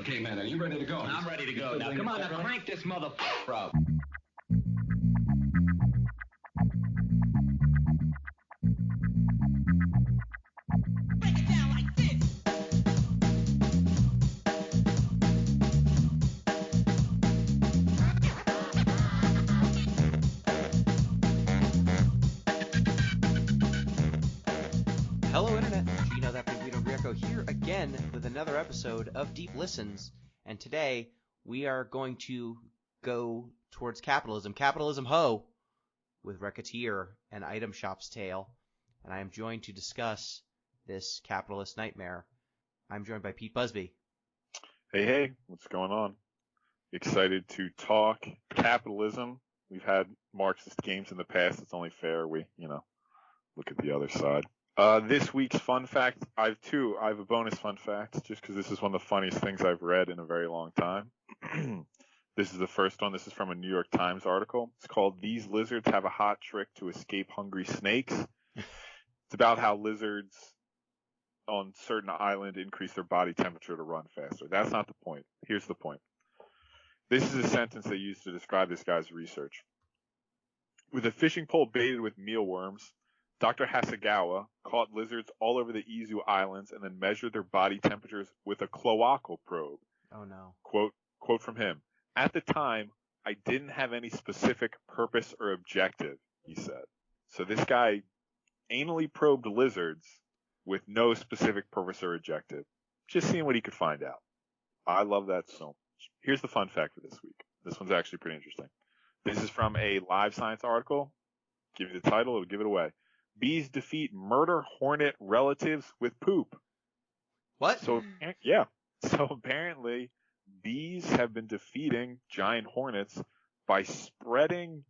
Okay, man, are you ready to go? I'm ready to go. Now, come on, now crank this motherfucker up. Break it down like this. Hello, Internet. Gino, that Pinguino Greco here again with another episode of Deep Listens. And today we are going to go towards capitalism. Capitalism ho! With Recettear and Item Shop's Tale. And I am joined to discuss this capitalist nightmare. I'm joined by Pete Busby. Hey, what's going on? Excited to talk capitalism. We've had Marxist games in the past. It's only fair we, look at the other side. This week's fun fact, I have a bonus fun fact, just because this is one of the funniest things I've read in a very long time. This is the first one. This is from a New York Times article. It's called "These Lizards Have a Hot Trick to Escape Hungry Snakes." It's about how lizards on certain island increase their body temperature to run faster. That's not the point. Here's the point. This is a sentence they used to describe this guy's research. With a fishing pole baited with mealworms, Dr. Hasegawa caught lizards all over the Izu Islands and then measured their body temperatures with a cloacal probe. Oh, no. Quote from him. "At the time, I didn't have any specific purpose or objective," he said. So this guy anally probed lizards with no specific purpose or objective, just seeing what he could find out. I love that so much. Here's the fun fact for this week. This one's actually pretty interesting. This is from a Live Science article. Give you the title, it'll give it away. Bees defeat murder hornet relatives with poop. What? So apparently bees have been defeating giant hornets by spreading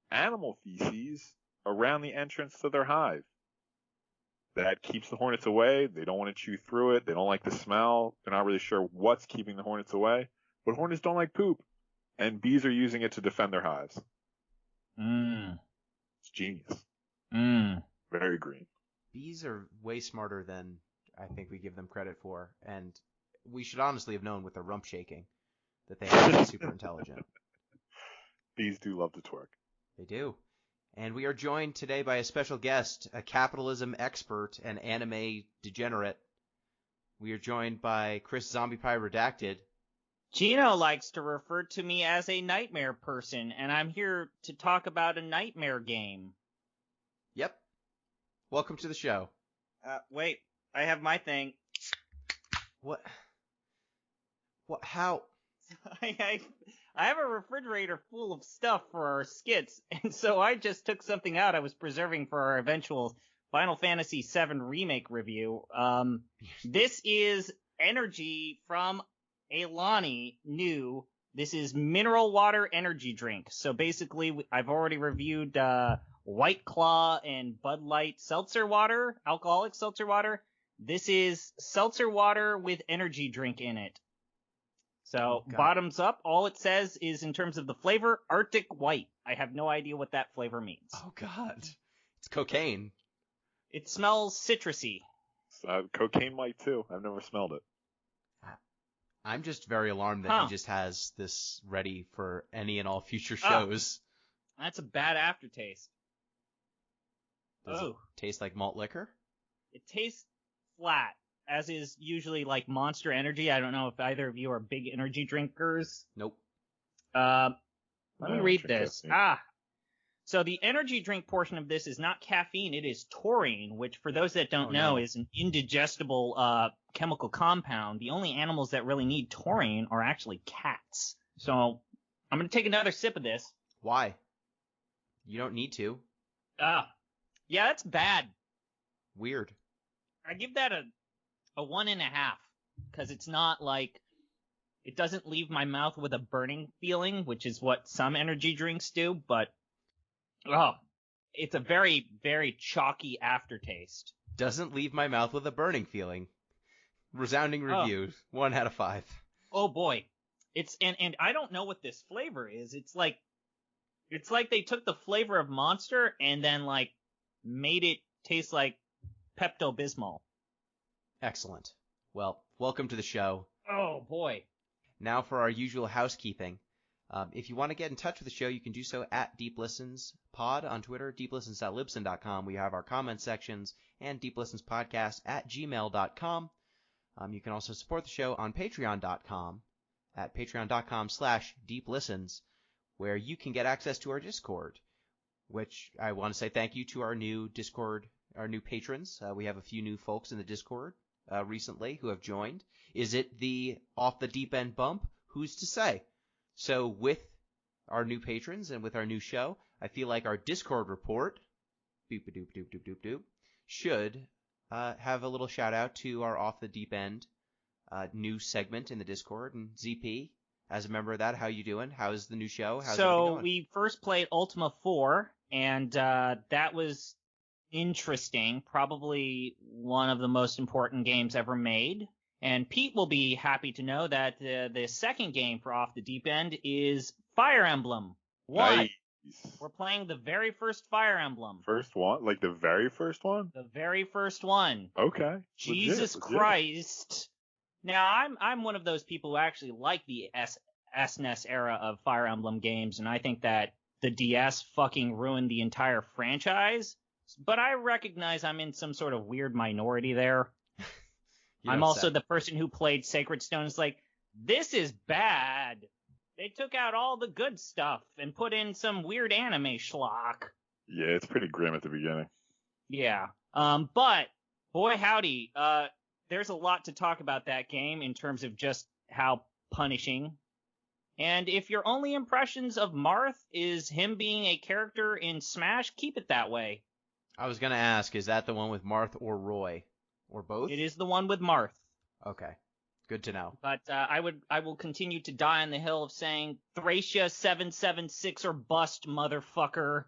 animal feces around the entrance to their hive. That keeps the hornets away. They don't want to chew through it. They don't like the smell. They're not really sure what's keeping the hornets away. But hornets don't like poop. And bees are using it to defend their hives. It's genius. Very green. Bees are way smarter than I think we give them credit for. And we should honestly have known with their rump shaking that they are super intelligent. Bees do love to twerk. They do. And we are joined today by a special guest, a capitalism expert and anime degenerate. We are joined by Chris ZombiePie Redacted. Gino likes to refer to me as a nightmare person, and I'm here to talk about a nightmare game. Yep. Welcome to the show. Wait, I have my thing. What? How? I have a refrigerator full of stuff for our skits, and so I just took something out I was preserving for our eventual Final Fantasy VII Remake review. This is energy from Alani new. This is mineral water energy drink. So basically, I've already reviewed White Claw and Bud Light seltzer water, alcoholic seltzer water. This is seltzer water with energy drink in it. So, bottoms up, all it says is, in terms of the flavor, Arctic White. I have no idea what that flavor means. Oh, God. It's cocaine. It smells citrusy. Cocaine might, too. I've never smelled it. I'm just very alarmed that he just has this ready for any and all future shows. That's a bad aftertaste. Does it taste like malt liquor? It tastes flat, as is usually like Monster Energy. I don't know if either of you are big energy drinkers. Nope. Let me read this. So the energy drink portion of this is not caffeine, it is taurine, which for those that don't know is an indigestible chemical compound. The only animals that really need taurine are actually cats. So I'm going to take another sip of this. Why? You don't need to. Yeah, that's bad. Weird. I give that a 1.5, because it's not like, it doesn't leave my mouth with a burning feeling, which is what some energy drinks do, but it's a very, very chalky aftertaste. Doesn't leave my mouth with a burning feeling. Resounding review. 1 out of 5. Oh boy. It's and I don't know what this flavor is. It's like they took the flavor of Monster and then like made it taste like Pepto-Bismol. Excellent. Well, welcome to the show. Oh, boy. Now for our usual housekeeping. If you want to get in touch with the show, you can do so at DeepListensPod on Twitter, deeplistens.libsyn.com. We have our comment sections, and deeplistenspodcast@gmail.com. You can also support the show on patreon.com at patreon.com/deeplistens, where you can get access to our Discord, which I want to say thank you to our new Discord, our new patrons. We have a few new folks in the Discord recently who have joined. Is it the off the deep end bump? Who's to say? So with our new patrons and with our new show, I feel like our Discord report, doop-a-doop-doop-doop-doop-doop, should have a little shout out to our off the deep end new segment in the Discord. And ZP, as a member of that, how you doing? How's the new show? How's everything going? We first played Ultima 4, and that was interesting. Probably one of the most important games ever made. And Pete will be happy to know that the second game for Off the Deep End is Fire Emblem. What? Nice. We're playing the very first Fire Emblem. First one? Like the very first one? The very first one. Okay. Jesus Legit. Christ. Now, I'm one of those people who actually like the SNES era of Fire Emblem games, and I think that the DS fucking ruined the entire franchise. But I recognize I'm in some sort of weird minority there. I'm also the person who played Sacred Stone. It's like, this is bad. They took out all the good stuff and put in some weird anime schlock. Yeah, it's pretty grim at the beginning. Yeah. But, boy howdy, there's a lot to talk about that game in terms of just how punishing. And if your only impressions of Marth is him being a character in Smash, keep it that way. I was going to ask, is that the one with Marth or Roy? Or both? It is the one with Marth. Okay. Good to know. But I will continue to die on the hill of saying Thracia 776 or bust, motherfucker.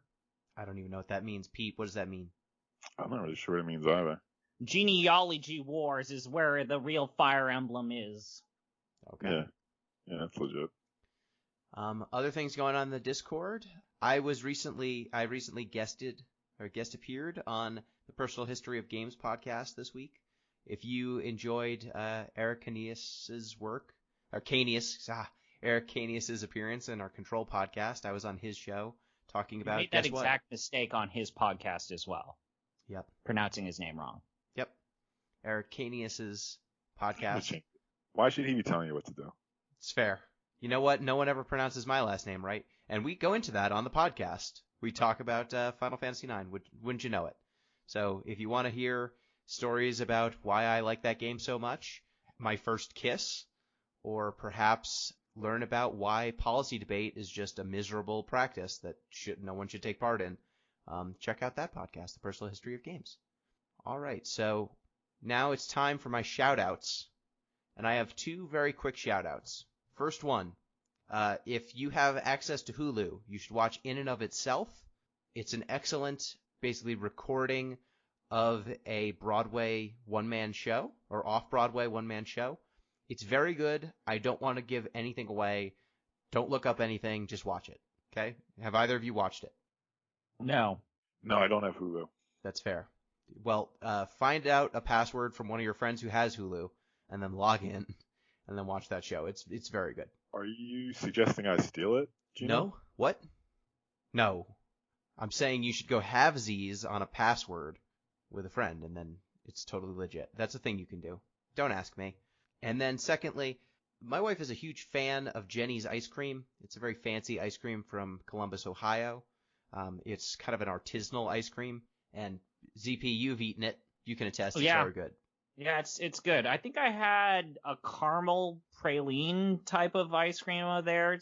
I don't even know what that means. Pete, what does that mean? I'm not really sure what it means either. Genealogy Wars is where the real Fire Emblem is. Okay. Yeah, that's legit. Other things going on in the Discord. I recently guest appeared on the Personal History of Games podcast this week. If you enjoyed Eric Canius's work, or Eric Canius's appearance in our Control podcast, I was on his show talking about. You made that exact mistake on his podcast as well. Yep. Pronouncing his name wrong. Yep. Eric Canius's podcast. Why should he be telling you what to do? It's fair. You know what? No one ever pronounces my last name right, and we go into that on the podcast. We talk about Final Fantasy IX. Wouldn't you know it? So if you want to hear stories about why I like that game so much, my first kiss, or perhaps learn about why policy debate is just a miserable practice that no one should take part in, check out that podcast, The Personal History of Games. All right, so now it's time for my shout-outs, and I have two very quick shout-outs. First one, if you have access to Hulu, you should watch In and of Itself. It's an excellent, basically, recording of a Broadway one-man show, or off-Broadway one-man show. It's very good. I don't want to give anything away. Don't look up anything. Just watch it. Okay? Have either of you watched it? No. No, I don't have Hulu. That's fair. Well, find out a password from one of your friends who has Hulu, and then log in, and then watch that show. It's very good. Are you suggesting I steal it, Gino? No? What? No. I'm saying you should go halvesies on a password with a friend, and then it's totally legit. That's a thing you can do. Don't ask me. And then secondly, my wife is a huge fan of Jenny's ice cream. It's a very fancy ice cream from Columbus, Ohio. It's kind of an artisanal ice cream, and ZP, you've eaten it. You can attest it's very good. Yeah, it's good. I think I had a caramel praline type of ice cream over there.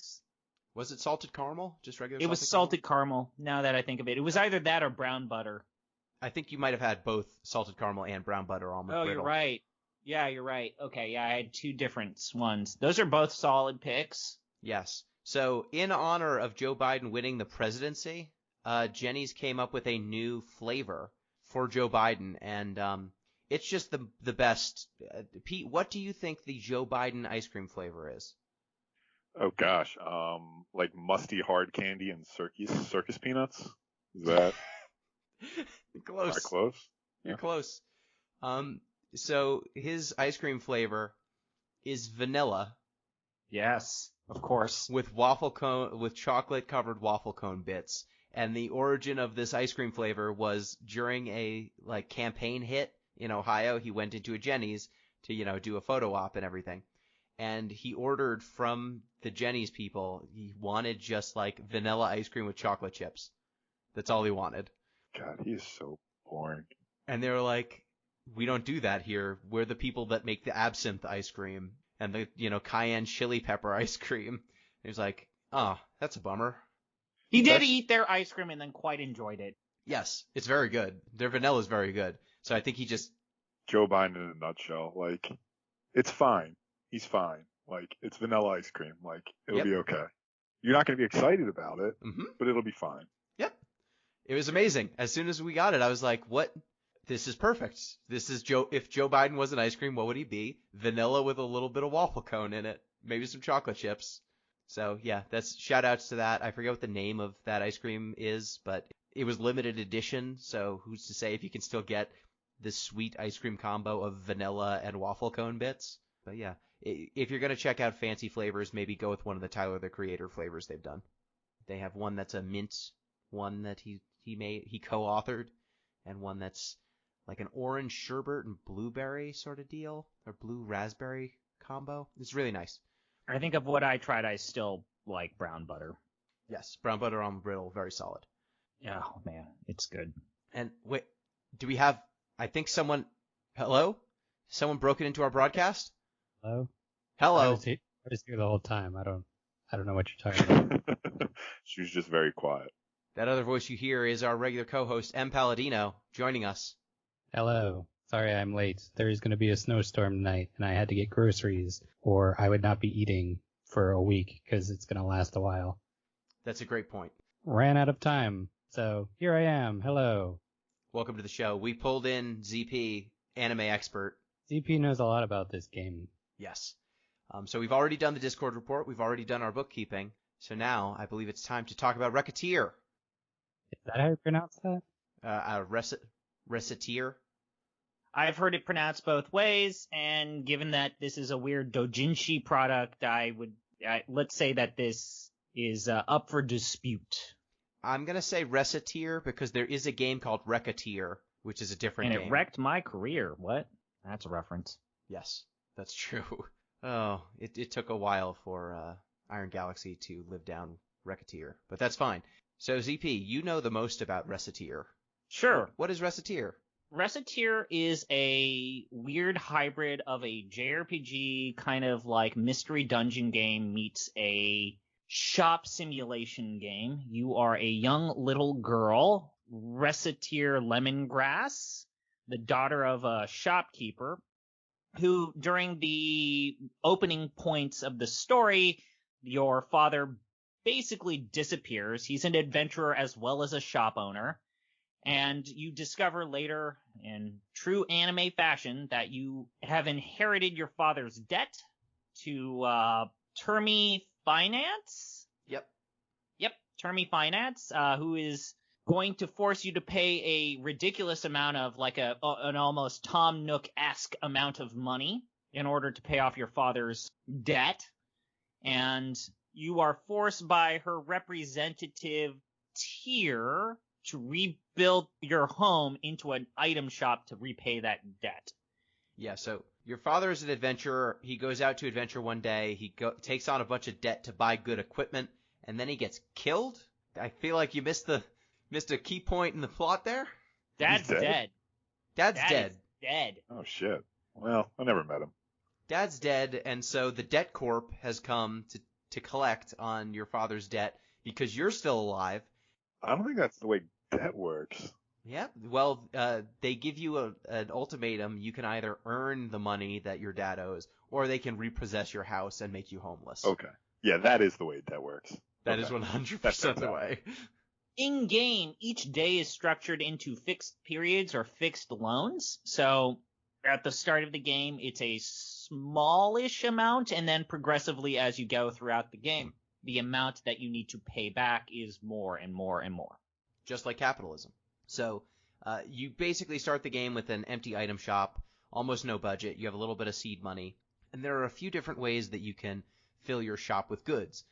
Was it salted caramel? Just regular It was salted caramel, now that I think of it. It was either that or brown butter. I think you might have had both salted caramel and brown butter almond brittle. You're right. Yeah, you're right. Okay, yeah, I had two different ones. Those are both solid picks. Yes. So, in honor of Joe Biden winning the presidency, Jenny's came up with a new flavor for Joe Biden, and it's just the best. Pete, what do you think the Joe Biden ice cream flavor is? Oh gosh, like musty hard candy and circus peanuts. Is that close? Not close. You're close. So his ice cream flavor is vanilla Yes, of course. with chocolate covered waffle cone bits. And the origin of this ice cream flavor was during a campaign hit in Ohio. He went into a Jenny's to do a photo op and everything. And he ordered from the Jenny's people. He wanted just vanilla ice cream with chocolate chips. That's all he wanted. God, he is so boring. And they were like, we don't do that here. We're the people that make the absinthe ice cream and the cayenne chili pepper ice cream. And he was like, oh, that's a bummer. He did eat their ice cream and then quite enjoyed it. Yes, it's very good. Their vanilla is very good. So I think he just... Joe Biden in a nutshell. It's fine. He's fine. It's vanilla ice cream. It'll be okay. You're not going to be excited about it, but it'll be fine. Yep. It was amazing. As soon as we got it, I was like, what? This is perfect. This is Joe. If Joe Biden was an ice cream, what would he be? Vanilla with a little bit of waffle cone in it. Maybe some chocolate chips. So yeah, that's shout outs to that. I forget what the name of that ice cream is, but it was limited edition. So who's to say if you can still get this sweet ice cream combo of vanilla and waffle cone bits? But yeah, if you're going to check out fancy flavors, maybe go with one of the Tyler, the Creator flavors they've done. They have one that's a mint, one that he co-authored, and one that's like an orange sherbet and blueberry sort of deal, or blue raspberry combo. It's really nice. I think of what I tried, I still like brown butter. Yes, brown butter on brittle, very solid. Oh, man, it's good. And wait, do we have, I think someone, hello? Someone broke it into our broadcast? Hello? Hello. I was here the whole time. I don't know what you're talking about. She was just very quiet. That other voice you hear is our regular co-host, M. Palladino, joining us. Hello. Sorry I'm late. There is going to be a snowstorm tonight, and I had to get groceries, or I would not be eating for a week, because it's going to last a while. That's a great point. Ran out of time, so here I am. Hello. Welcome to the show. We pulled in ZP, anime expert. ZP knows a lot about this game. Yes. So we've already done the Discord report. We've already done our bookkeeping. So now I believe it's time to talk about Recettear. Is that how you pronounce that? Recettear. I've heard it pronounced both ways, and given that this is a weird doujinshi product, let's say that this is up for dispute. I'm going to say Recettear because there is a game called Recettear, which is a different game. And it wrecked my career. What? That's a reference. Yes, that's true. Oh, it took a while for Iron Galaxy to live down Recettear, but that's fine. So ZP, you know the most about Recettear. Sure. What is Recettear? Recettear is a weird hybrid of a JRPG kind of like mystery dungeon game meets a shop simulation game. You are a young little girl, Recettear Lemongrass, the daughter of a shopkeeper, who during the opening points of the story, your father basically disappears. He's an adventurer as well as a shop owner. And you discover later, in true anime fashion, that you have inherited your father's debt to Termi Finance. Yep, Termi Finance, who is going to force you to pay a ridiculous amount of, like an almost Tom Nook-esque amount of money in order to pay off your father's debt. And you are forced by her representative, Tyr, to rebuild your home into an item shop to repay that debt. Yeah, so your father is an adventurer. He goes out to adventure one day. He takes on a bunch of debt to buy good equipment, and then he gets killed? I feel like you missed a key point in the plot there. Dad's dead. Dad's dead. Dead. Oh, shit. Well, I never met him. Dad's dead, and so the Debt Corp has come to collect on your father's debt because you're still alive. I don't think that's the way debt works. Yeah, well, they give you an ultimatum. You can either earn the money that your dad owes, or they can repossess your house and make you homeless. Okay. Yeah, that is the way debt works. That is 100% the way. In-game, each day is structured into fixed periods or fixed loans. So at the start of the game, it's a smallish amount, and then progressively as you go throughout the game, the amount that you need to pay back is more and more and more. Just like Capitalism. So you basically start the game with an empty item shop, almost no budget. You have a little bit of seed money. And there are a few different ways that you can fill your shop with goods.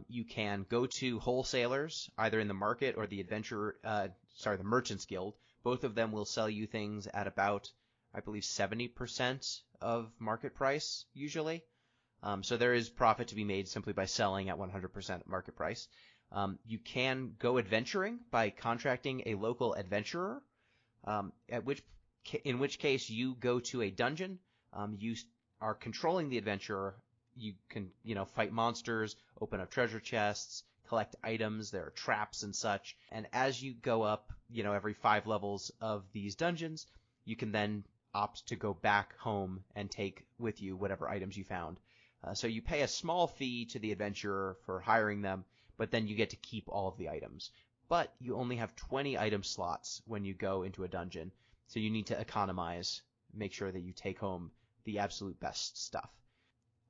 You can go to wholesalers, either in the market or the the Merchants Guild. Both of them will sell you things at about, I believe, 70% of market price, usually. So there is profit to be made simply by selling at 100% market price. You can go adventuring by contracting a local adventurer, in which case you go to a dungeon. You are controlling the adventurer. You can, fight monsters, open up treasure chests, collect items. There are traps and such. And as you go up, every 5 levels of these dungeons, you can then opt to go back home and take with you whatever items you found. So you pay a small fee to the adventurer for hiring them, but then you get to keep all of the items. But you only have 20 item slots when you go into a dungeon, so you need to economize, make sure that you take home the absolute best stuff.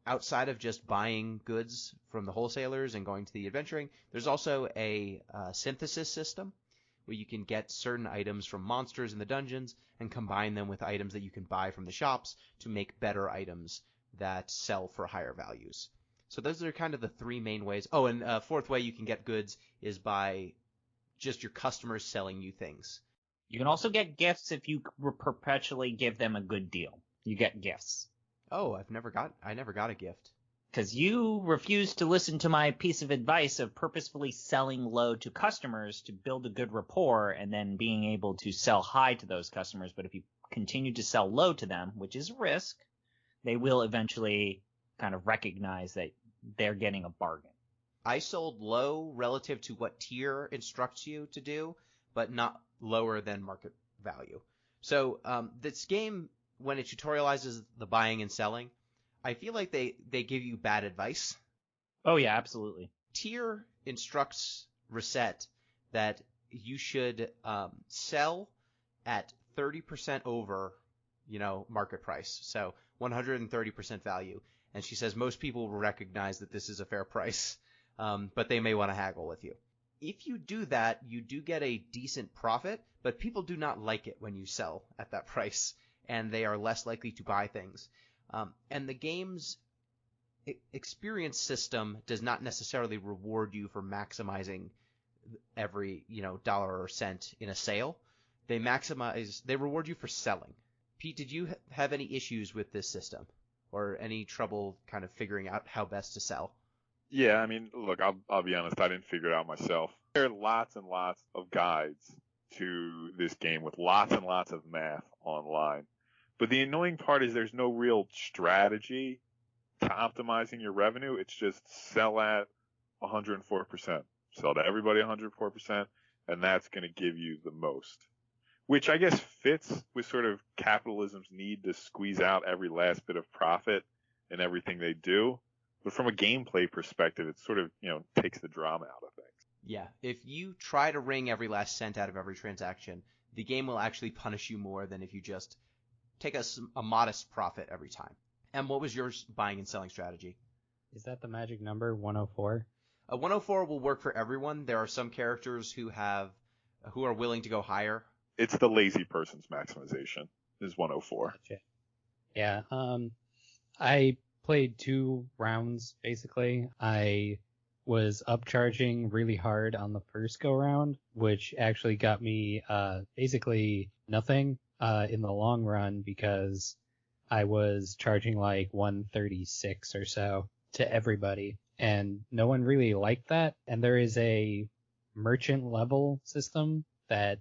Outside of just buying goods from the wholesalers and going to the adventuring, there's also a synthesis system where you can get certain items from monsters in the dungeons and combine them with items that you can buy from the shops to make better items that sell for higher values. So those are kind of the 3 main ways. Oh, and a 4th way you can get goods is by just your customers selling you things. You can also get gifts if you perpetually give them a good deal. You get gifts. Oh, I never got a gift. Because you refused to listen to my piece of advice of purposefully selling low to customers to build a good rapport and then being able to sell high to those customers. But if you continue to sell low to them, which is a risk, they will eventually kind of recognize that they're getting a bargain. I sold low relative to what tier instructs you to do, but not lower than market value. So this game, when it tutorializes the buying and selling, I feel like they give you bad advice. Oh, yeah, absolutely. Tier instructs Reset that you should sell at 30% over, market price. So 130% value. And she says most people will recognize that this is a fair price, but they may want to haggle with you. If you do that, you do get a decent profit, but people do not like it when you sell at that price, and they are less likely to buy things. And the game's experience system does not necessarily reward you for maximizing every, dollar or cent in a sale. They reward you for selling. Pete, did you have any issues with this system or any trouble kind of figuring out how best to sell? Yeah, I mean, look, I'll be honest, I didn't figure it out myself. There are lots and lots of guides to this game with lots and lots of math online. But the annoying part is there's no real strategy to optimizing your revenue. It's just sell at 104%. Sell to everybody 104%, and that's going to give you the most. Which I guess fits with sort of capitalism's need to squeeze out every last bit of profit in everything they do. But from a gameplay perspective, it sort of, takes the drama out of things. Yeah, if you try to wring every last cent out of every transaction, the game will actually punish you more than if you just take a modest profit every time. And what was your buying and selling strategy? Is that the magic number, 104? 104 will work for everyone. There are some characters who are willing to go higher. It's the lazy person's maximization is 104. Gotcha. Yeah, I played 2 rounds, basically. I was upcharging really hard on the first go-round, which actually got me basically nothing in the long run because I was charging like 136 or so to everybody, and no one really liked that. And there is a merchant level system that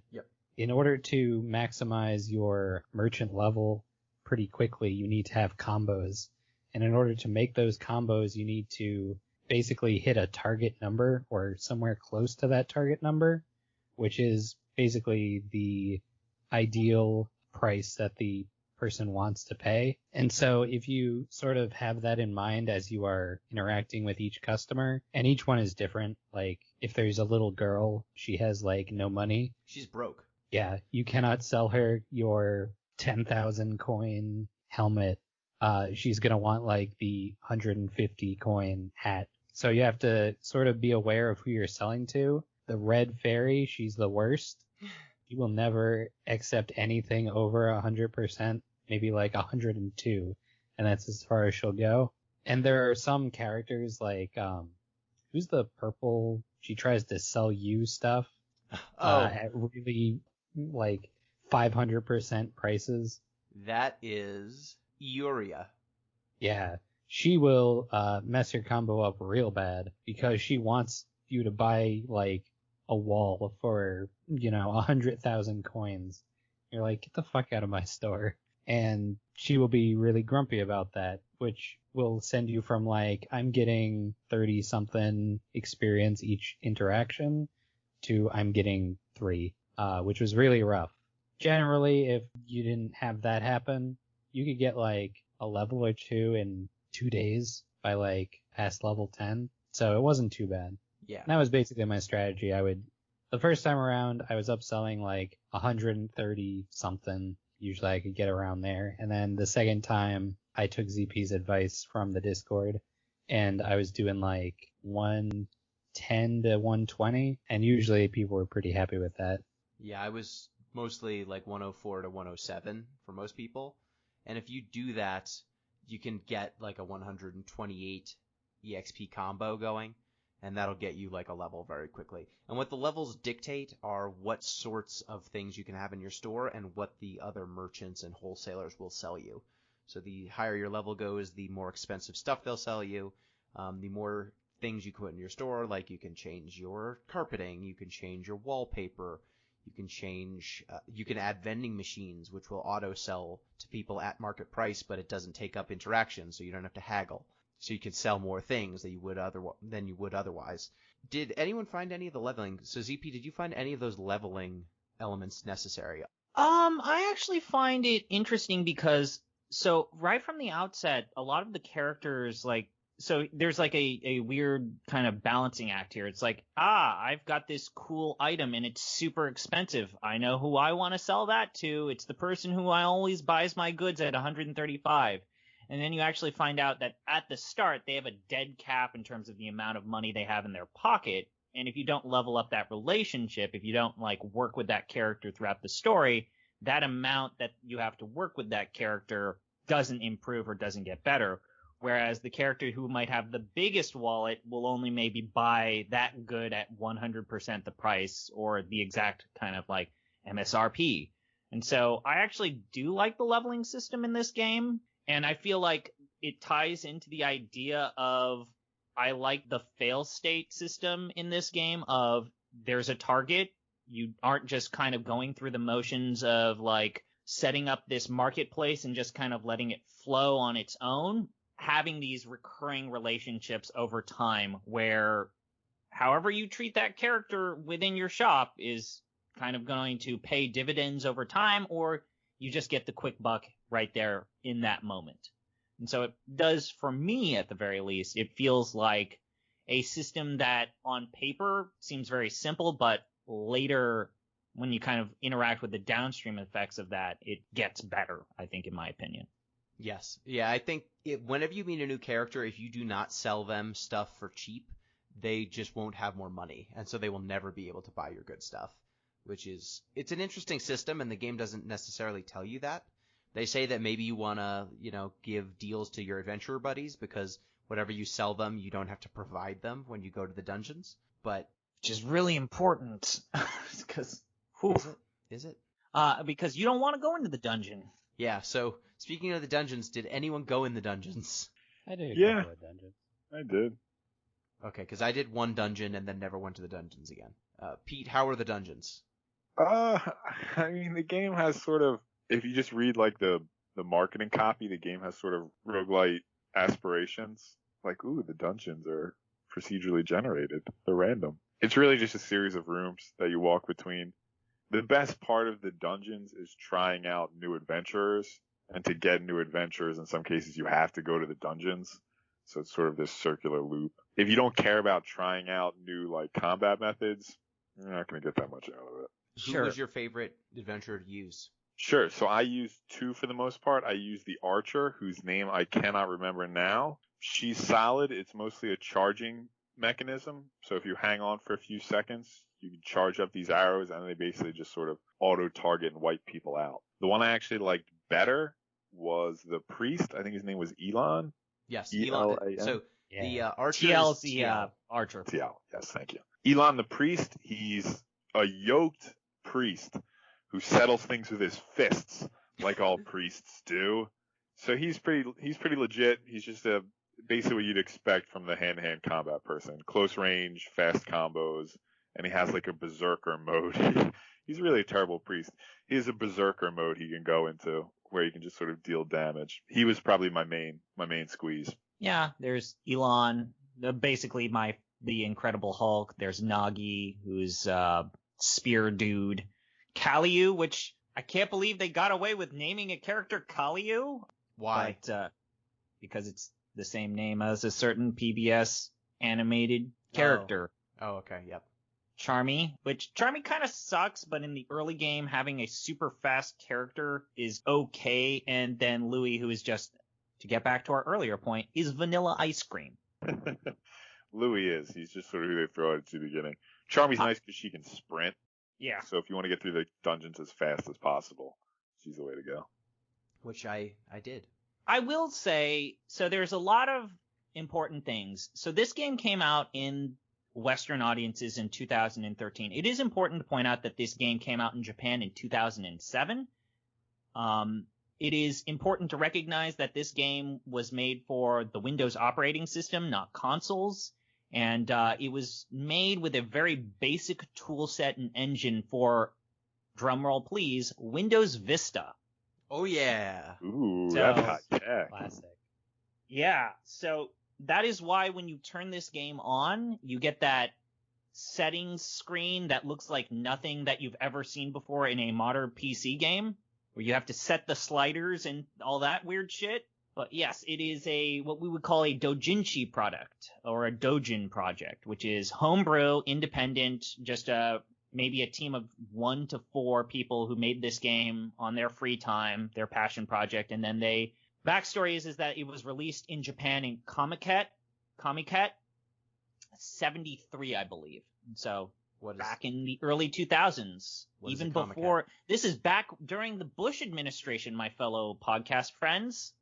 in order to maximize your merchant level pretty quickly, you need to have combos. And in order to make those combos, you need to basically hit a target number or somewhere close to that target number, which is basically the ideal price that the person wants to pay. And so if you sort of have that in mind as you are interacting with each customer, and each one is different, like if there's a little girl, she has like no money. She's broke. Yeah, you cannot sell her your 10,000 coin helmet. She's going to want like the 150 coin hat. So you have to sort of be aware of who you're selling to. The red fairy, she's the worst. She will never accept anything over 100%, maybe like 102. and that's as far as she'll go. And there are some characters like, who's the purple? She tries to sell you stuff at really like 500% prices. That is Ioria. Yeah, she will mess your combo up real bad because she wants you to buy like a wall for 100,000 coins. You're like, get the fuck out of my store. And she will be really grumpy about that, which will send you from like, I'm getting 30 something experience each interaction to I'm getting 3, which was really rough. Generally, if you didn't have that happen, you could get like a level or 2 in 2 days by like past level 10. So it wasn't too bad. Yeah. And that was basically my strategy. The first time around, I was upselling like 130 something. Usually I could get around there. And then the second time, I took ZP's advice from the Discord, and I was doing like 110 to 120, and usually people were pretty happy with that. Yeah, I was mostly like 104 to 107 for most people. And if you do that, you can get like a 128 EXP combo going, and that'll get you like a level very quickly. And what the levels dictate are what sorts of things you can have in your store and what the other merchants and wholesalers will sell you. So the higher your level goes, the more expensive stuff they'll sell you. The more things you can put in your store, like you can change your carpeting, you can change your wallpaper, you can add vending machines, which will auto sell to people at market price, but it doesn't take up interaction, so you don't have to haggle. So you can sell more things than you would otherwise. Did anyone find any of the leveling? So ZP, did you find any of those leveling elements necessary? I actually find it interesting because, so right from the outset, a lot of the characters, so there's like a weird kind of balancing act here. It's like, I've got this cool item and it's super expensive. I know who I want to sell that to. It's the person who I always buys my goods at 135. And then you actually find out that at the start, they have a dead cap in terms of the amount of money they have in their pocket. And if you don't level up that relationship, if you don't work with that character throughout the story, that amount that you have to work with that character doesn't improve or doesn't get better. Whereas the character who might have the biggest wallet will only maybe buy that good at 100% the price or the exact kind of MSRP. And so I actually do like the leveling system in this game. And I feel like it ties into the idea of, I like the fail state system in this game of there's a target. You aren't just kind of going through the motions of setting up this marketplace and just kind of letting it flow on its own. Having these recurring relationships over time where however you treat that character within your shop is kind of going to pay dividends over time, or you just get the quick buck right there in that moment. And so it does, for me at the very least, it feels like a system that on paper seems very simple, but later when you kind of interact with the downstream effects of that, it gets better, I think, in my opinion. Yes. Yeah, I think whenever you meet a new character, if you do not sell them stuff for cheap, they just won't have more money, and so they will never be able to buy your good stuff, it's an interesting system, and the game doesn't necessarily tell you that. They say that maybe you want to, give deals to your adventurer buddies because whatever you sell them, you don't have to provide them when you go to the dungeons, but... Which is really important, because... Is it? Because you don't want to go into the dungeon. Yeah, so speaking of the dungeons, did anyone go in the dungeons? I did Yeah. a couple of dungeons. I did. Okay, because I did one dungeon and then never went to the dungeons again. Pete, how are the dungeons? I mean, the game has sort of, if you just read the marketing copy, the game has sort of roguelite aspirations. Ooh, the dungeons are procedurally generated. They're random. It's really just a series of rooms that you walk between. The best part of the dungeons is trying out new adventurers, and to get new adventurers, in some cases, you have to go to the dungeons. So it's sort of this circular loop. If you don't care about trying out new combat methods, you're not going to get that much out of it. Who was your favorite adventurer to use? Sure. So I used 2 for the most part. I used the archer, whose name I cannot remember now. She's solid. It's mostly a charging mechanism. So if you hang on for a few seconds, you can charge up these arrows, and they basically just sort of auto-target and wipe people out. The one I actually liked better was the priest. I think his name was Elon. Yes, E-L-A-N? Elon. So Yeah. the archer TL's is the TL. archer. TL. Yes, thank you. Elon the priest, he's a yoked priest who settles things with his fists, like all priests do. So he's pretty legit. He's just basically what you'd expect from the hand-to-hand combat person. Close range, fast combos, and he has like a berserker mode. He's really a terrible priest. He has a berserker mode he can go into where he can just sort of deal damage. He was probably my main squeeze. Yeah, there's Elon, basically the Incredible Hulk. There's Nagi, who's spear dude. Kaliu, which I can't believe they got away with naming a character Kaliu. Why? But, because it's the same name as a certain PBS animated character. Oh, okay, yep. Charmy, which Charmy kind of sucks, but in the early game, having a super fast character is okay. And then Louis, who is just, to get back to our earlier point, is vanilla ice cream. Louis is. He's just sort of who they throw at the beginning. Charmy's nice because she can sprint. Yeah. So if you want to get through the dungeons as fast as possible, she's the way to go. Which I did. I will say, so there's a lot of important things. So this game came out in Western audiences in 2013. It is important to point out that this game came out in Japan in 2007. It is important to recognize that this game was made for the Windows operating system, not consoles. And it was made with a very basic tool set and engine for, drumroll please, Windows Vista. Oh, yeah. Ooh, So- that's hot tech. Classic. Yeah, so that is why when you turn this game on, you get that settings screen that looks like nothing that you've ever seen before in a modern PC game, where you have to set the sliders and all that weird shit. But yes, it is what we would call a doujinshi product, or a doujin project, which is homebrew, independent, just maybe a team of 1 to 4 people who made this game on their free time, their passion project, and then backstory is that it was released in Japan in Comiket 73, I believe. So back in the early 2000s, even before, this is back during the Bush administration, my fellow podcast friends.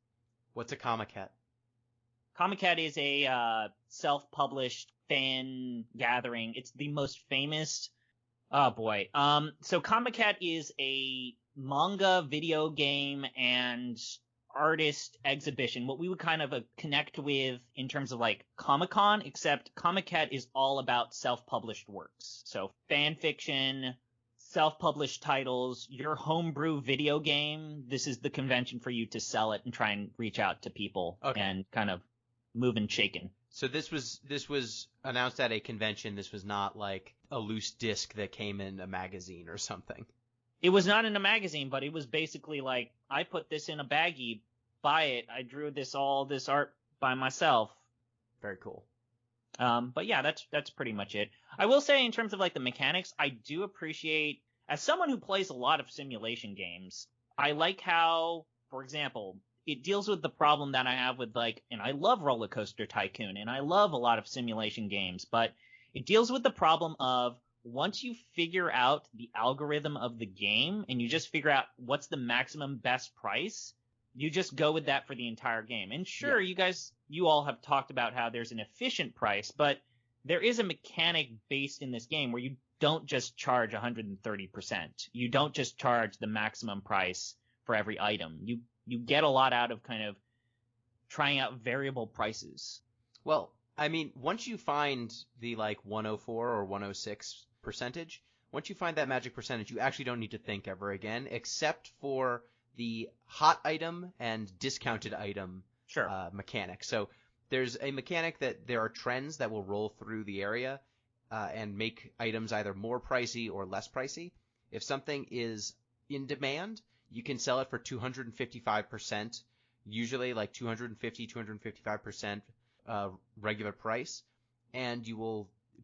What's a Comiket? Comiket is a self-published fan gathering. It's the most famous. Oh boy. So Comiket is a manga, video game, and artist exhibition, what we would kind of connect with in terms of like Comic-Con, except Comiket is all about self-published works. So fan fiction, self-published titles, your homebrew video game, this is the convention for you to sell it and try and reach out to people and kind of move and shaken. So this was announced at a convention. This was not like a loose disc that came in a magazine or something. It was not in a magazine, but it was basically like, I put this in a baggie, buy it. I drew this art by myself. Very cool. But yeah, that's pretty much it. I will say in terms of like the mechanics, I do appreciate, as someone who plays a lot of simulation games, I like how, for example, it deals with the problem that I have with like, and I love Roller Coaster Tycoon and I love a lot of simulation games, but it deals with the problem of once you figure out the algorithm of the game and you just figure out what's the maximum best price, you just go with that for the entire game. And sure, you all have talked about how there's an efficient price, but there is a mechanic based in this game where you don't just charge 130%. You don't just charge the maximum price for every item. You get a lot out of kind of trying out variable prices. Well, I mean, once you find the like 104 or 106 percentage, once you find that magic percentage, you actually don't need to think ever again, except for the hot item and discounted item mechanic. So there's a mechanic that there are trends that will roll through the area and make items either more pricey or less pricey. If something is in demand, you can sell it for 255%, usually like 255% regular price, and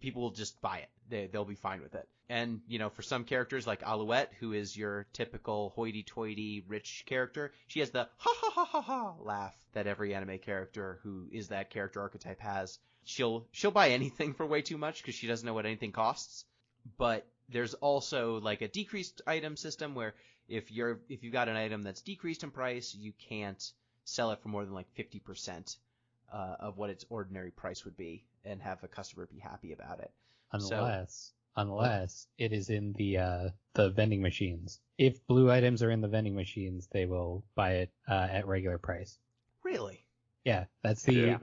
people will just buy it. They'll be fine with it. And, you know, for some characters like Alouette, who is your typical hoity-toity rich character, she has the ha-ha-ha-ha-ha laugh that every anime character who is that character archetype has. She'll buy anything for way too much because she doesn't know what anything costs. But there's also like a decreased item system where if you've got an item that's decreased in price, you can't sell it for more than like 50% of what its ordinary price would be and have a customer be happy about it. Unless it is in the vending machines. If blue items are in the vending machines, they will buy it at regular price. Really? Yeah, that's Yeah,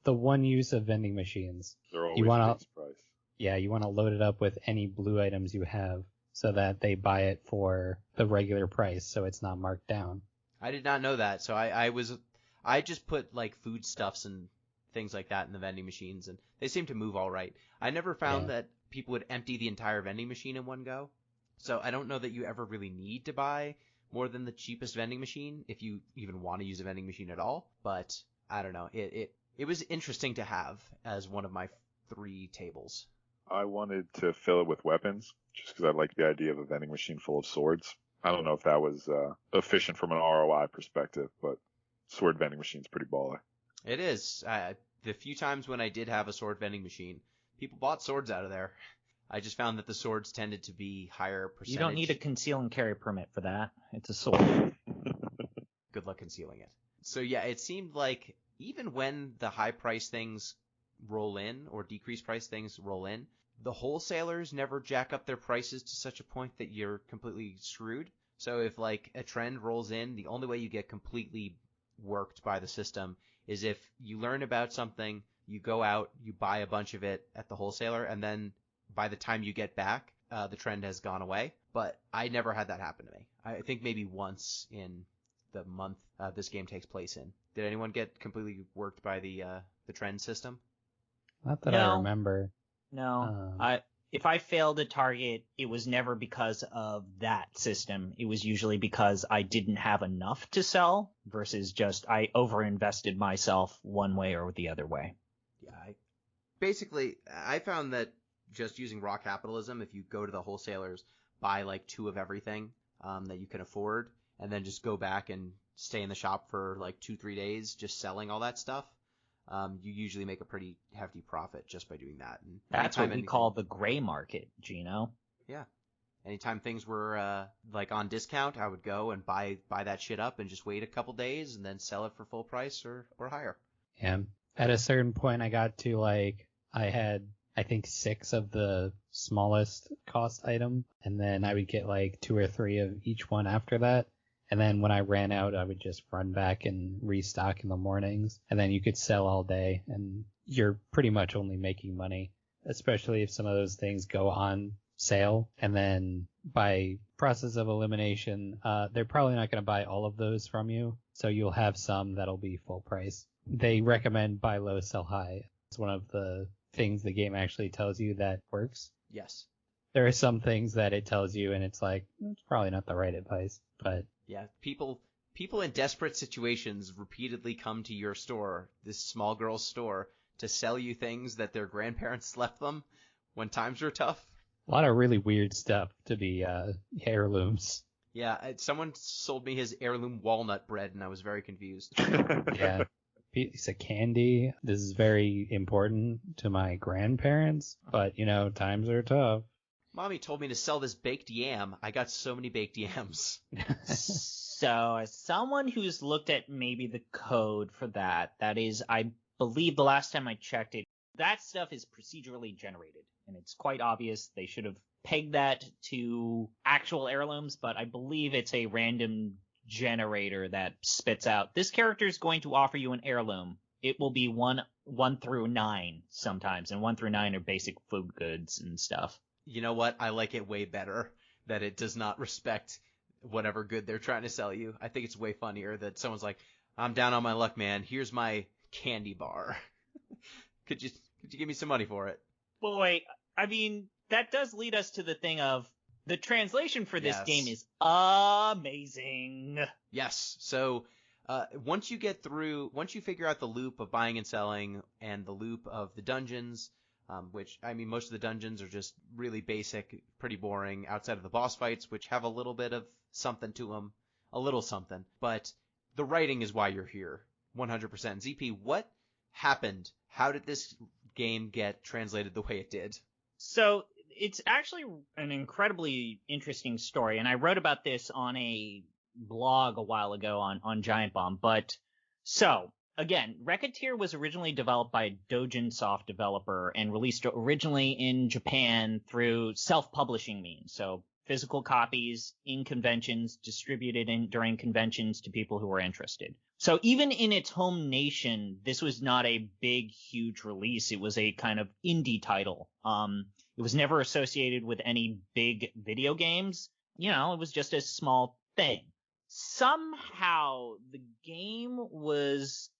the one use of vending machines. they're always You wanna- fixed price. Yeah, you want to load it up with any blue items you have so that they buy it for the regular price, so it's not marked down. I did not know that. So I just put like foodstuffs and things like that in the vending machines, and they seem to move all right. I never found that people would empty the entire vending machine in one go. So I don't know that you ever really need to buy more than the cheapest vending machine if you even want to use a vending machine at all. But I don't know. It was interesting to have as one of my 3 tables. I wanted to fill it with weapons just because I like the idea of a vending machine full of swords. I don't know if that was efficient from an ROI perspective, but sword vending machine's pretty baller. It is. The few times when I did have a sword vending machine, people bought swords out of there. I just found that the swords tended to be higher percentage. You don't need a conceal and carry permit for that. It's a sword. Good luck concealing it. So yeah, it seemed like even when the high price things roll in or decrease price things roll in, the wholesalers never jack up their prices to such a point that you're completely screwed. So if like a trend rolls in, the only way you get completely worked by the system is if you learn about something, you go out, you buy a bunch of it at the wholesaler, and then by the time you get back, the trend has gone away. But I never had that happen to me. I think maybe once in the month this game takes place in. Did anyone get completely worked by the trend system? Not that No. I remember. No, if I failed a target, it was never because of that system. It was usually because I didn't have enough to sell versus just I overinvested myself one way or the other way. Yeah, I found that just using raw capitalism, if you go to the wholesalers, buy like 2 of everything that you can afford, and then just go back and stay in the shop for like 2-3 days just selling all that stuff, you usually make a pretty hefty profit just by doing that. And That's what we call the gray market, Gino. Yeah. Anytime things were like on discount, I would go and buy that shit up and just wait a couple days and then sell it for full price or higher. Yeah. At a certain point, I got to like, I had, I think 6 of the smallest cost item, and then I would get like 2 or 3 of each one after that. And then when I ran out, I would just run back and restock in the mornings. And then you could sell all day, and you're pretty much only making money, especially if some of those things go on sale. And then by process of elimination, they're probably not going to buy all of those from you. So you'll have some that'll be full price. They recommend buy low, sell high. It's one of the things the game actually tells you that works. Yes. There are some things that it tells you, and it's like, it's probably not the right advice, but yeah, people in desperate situations repeatedly come to your store, this small girl's store, to sell you things that their grandparents left them when times were tough. A lot of really weird stuff to be heirlooms. Yeah, someone sold me his heirloom walnut bread, and I was very confused. Yeah. Piece of candy. This is very important to my grandparents, but, times are tough. Mommy told me to sell this baked yam. I got so many baked yams. So, as someone who's looked at maybe the code for that is, I believe the last time I checked it, that stuff is procedurally generated. And it's quite obvious they should have pegged that to actual heirlooms, but I believe it's a random generator that spits out, this character is going to offer you an heirloom. It will be 1 through 9 sometimes, and 1 through 9 are basic food goods and stuff. You know what? I like it way better that it does not respect whatever good they're trying to sell you. I think it's way funnier that someone's like, I'm down on my luck, man. Here's my candy bar. Could you give me some money for it? Boy, I mean, that does lead us to the thing of the translation for this game is amazing. Yes. So once you figure out the loop of buying and selling and the loop of the dungeons, which, I mean, most of the dungeons are just really basic, pretty boring outside of the boss fights, which have a little bit of something to them, a little something. But the writing is why you're here, 100%. ZP, what happened? How did this game get translated the way it did? So it's actually an incredibly interesting story, and I wrote about this on a blog a while ago on Giant Bomb. But so again, Recettear was originally developed by a Dojin Soft developer and released originally in Japan through self-publishing means. So physical copies in conventions, distributed during conventions to people who were interested. So even in its home nation, this was not a big, huge release. It was a kind of indie title. It was never associated with any big video games. You know, it was just a small thing. Somehow the game was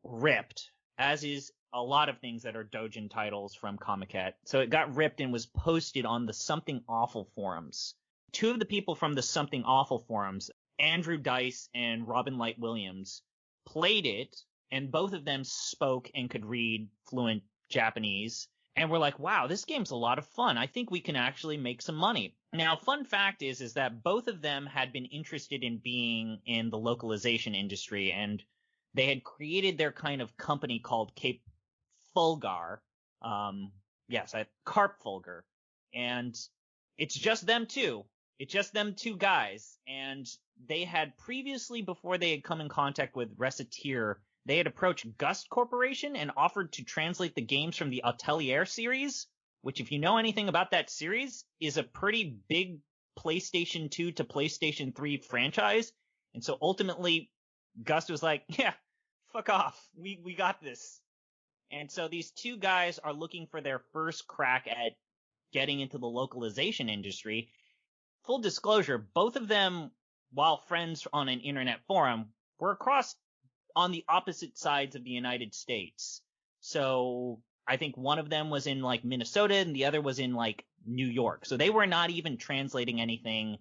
ripped, as is a lot of things that are Dojin titles from Comiket. So it got ripped and was posted on the Something Awful forums. Two of the people from the Something Awful forums, Andrew Dice and Robin Light Williams, played it, and both of them spoke and could read fluent Japanese, and were like, wow, this game's a lot of fun. I think we can actually make some money. Now, fun fact is that both of them had been interested in being in the localization industry, and they had created their kind of company called Cape Fulgar. Carp Fulgar. And it's just them two. It's just them two guys. And they had previously, before they had come in contact with Recettear, they had approached Gust Corporation and offered to translate the games from the Atelier series, which, if you know anything about that series, is a pretty big PlayStation 2 to PlayStation 3 franchise. And so ultimately, Gust was like, yeah, fuck off. We got this. And so these two guys are looking for their first crack at getting into the localization industry. Full disclosure, both of them, while friends on an internet forum, were across on the opposite sides of the United States. So I think one of them was in like Minnesota and the other was in like New York. So they were not even translating anything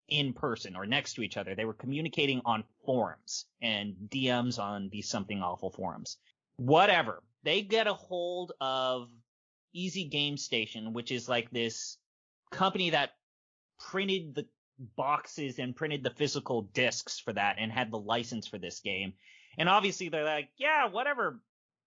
in person or next to each other. They were communicating on forums and DMs on these Something Awful forums. Whatever. They get a hold of Easy Game Station, which is like this company that printed the boxes and printed the physical discs for that and had the license for this game. And obviously they're like, yeah, whatever,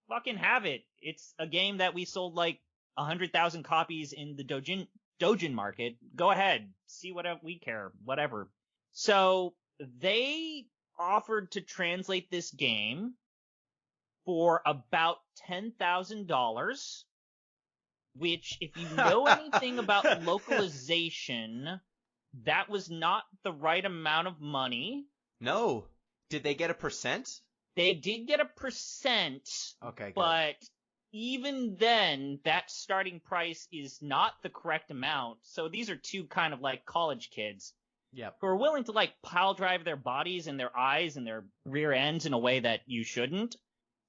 fucking have it. It's a game that we sold like 100,000 copies in the Dojin market. Go ahead, see what we care, whatever. So they offered to translate this game for about $10,000, which, if you know anything about localization, that was not the right amount of money. No. Did they get a percent? They did get a percent. Okay, good. But even then, that starting price is not the correct amount. So these are two kind of like college kids. Yep. Who are willing to like pile drive their bodies and their eyes and their rear ends in a way that you shouldn't.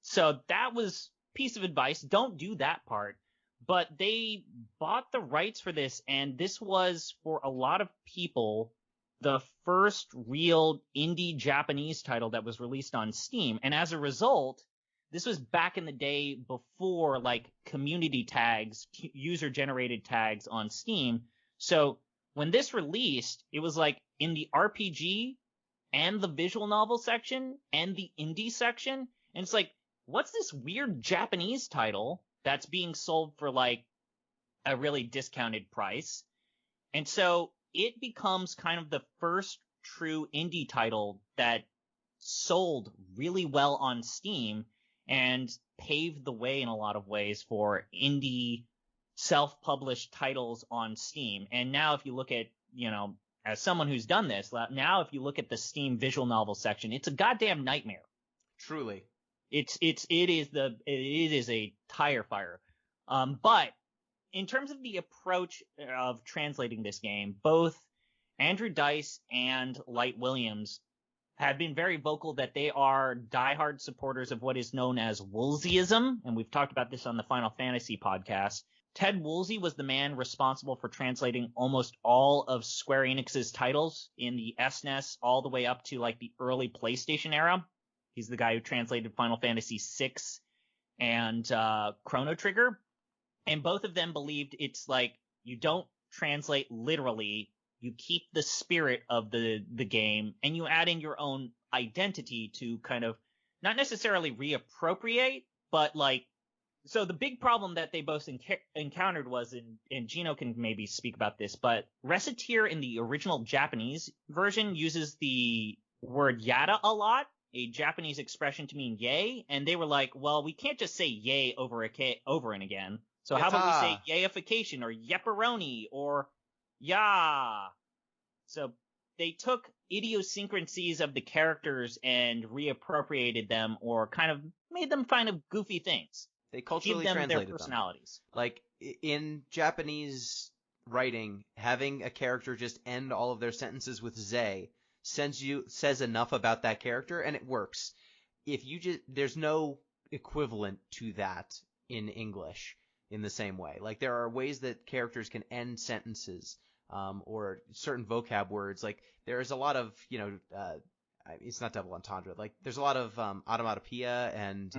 So that was piece of advice. Don't do that part. But they bought the rights for this, and this was, for a lot of people, the first real indie Japanese title that was released on Steam. And as a result, this was back in the day before like community tags, user-generated tags on Steam. So when this released, it was like in the RPG and the visual novel section and the indie section. And it's like, what's this weird Japanese title that's being sold for like a really discounted price? And so it becomes kind of the first true indie title that sold really well on Steam and paved the way in a lot of ways for indie self-published titles on Steam. And now if you look at, you know, as someone who's done this, now if you look at the Steam visual novel section, it's a goddamn nightmare. Truly. It is a tire fire. But in terms of the approach of translating this game, both Andrew Dice and Light Williams have been very vocal that they are diehard supporters of what is known as Woolseyism, and we've talked about this on the Final Fantasy podcast. Ted Woolsey was the man responsible for translating almost all of Square Enix's titles in the SNES all the way up to like the early PlayStation era. He's the guy who translated Final Fantasy VI and Chrono Trigger. And both of them believed it's like you don't translate literally. You keep the spirit of the game and you add in your own identity to kind of not necessarily reappropriate, but like So the big problem that they both encountered was, and Gino can maybe speak about this, but Recettear in the original Japanese version uses the word yada a lot, a Japanese expression to mean yay, and they were like, well, we can't just say yay over and again. So how about we say yayification or yepperoni or ya? So they took idiosyncrasies of the characters and reappropriated them or kind of made them kind of goofy things. They culturally Give them their translated personalities. them. Like, in Japanese writing, having a character just end all of their sentences with "ze" says enough about that character, and it works. There's no equivalent to that in English in the same way. Like, there are ways that characters can end sentences, or certain vocab words. Like, there's a lot of, it's not double entendre. Like, there's a lot of onomatopoeia and